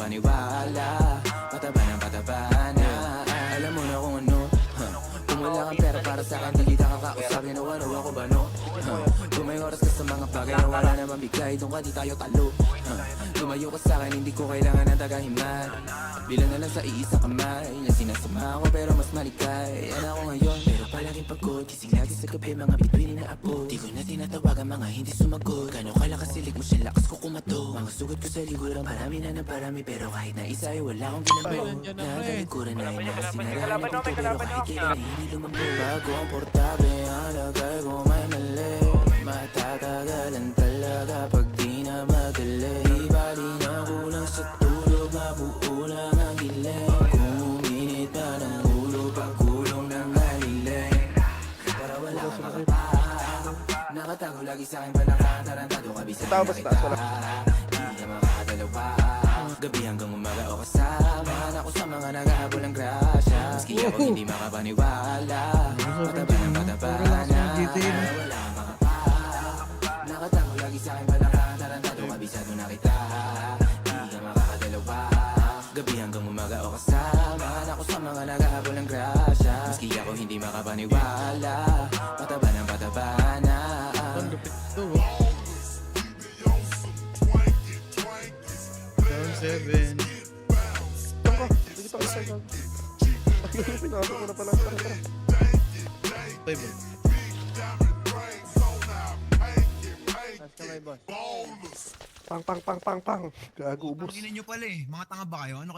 makapaniwala. Pataba ng pataba na. Alam mo na kung ano, kung wala kang pera para sa akin, di kita kakausapin o ano ako ba no? Kung may oras ka sa mga bagay na wala naman bigay, doon ka di tayo talo. Lumayo ka sa akin, hindi ko kailangan ng tagahimay. Bilang na lang sa iisang kamay, yan sinasama ako pero mas malikay. Yan ako ngayon, pero palaging pagod. Gising lagi sa gabi, mga bituin na apo. Di ko na tinatawagan, mga hindi sumagot. Gano'n kalakas silig mo siya, lakas ko kumato. Mga sugat ko sa liguran, parami na ng parami. Pero kahit na isa ay wala akong ginagawa. Nagalikuran na inasinarahan ko, pero kahit kailan ay hindi lumambo. Bago ang portabe, ang lagay ko may mali. Matatagalan talaga pag di na madali. Di bali na kulang sa tulog, mabuo lang ang giling. Kung uminit pa ng ulo, pagkulong ng maliling. Para wala kang makapag, nakatago lagi sa'kin pa nakatarantado. Kabisado na kita, di na makakadalaw pa. Gabi hanggang umaga o kasama ako sa mga naghahabol ng grasya. Maski ako hindi makapaniwala, pataba ng pataba na. Wala kang makapag, nakatago lagi sa'kin pa nakatarantado. Kabisado na kita, di na makakadalaw pa. Gabi hanggang umaga o kasama ako sa mga naghahabol ng grasya. Maski ako hindi makapaniwala, pataba ng pataba na. Ang lupit ito. Down 7. Tangka, hindi kita isa gag. Pinasok ko na pala. Tara. Play ball. Taas kamay, boss. Pang. Gago, ubos. Tanginin nyo pala eh. Mga tanga ba kayo? Ano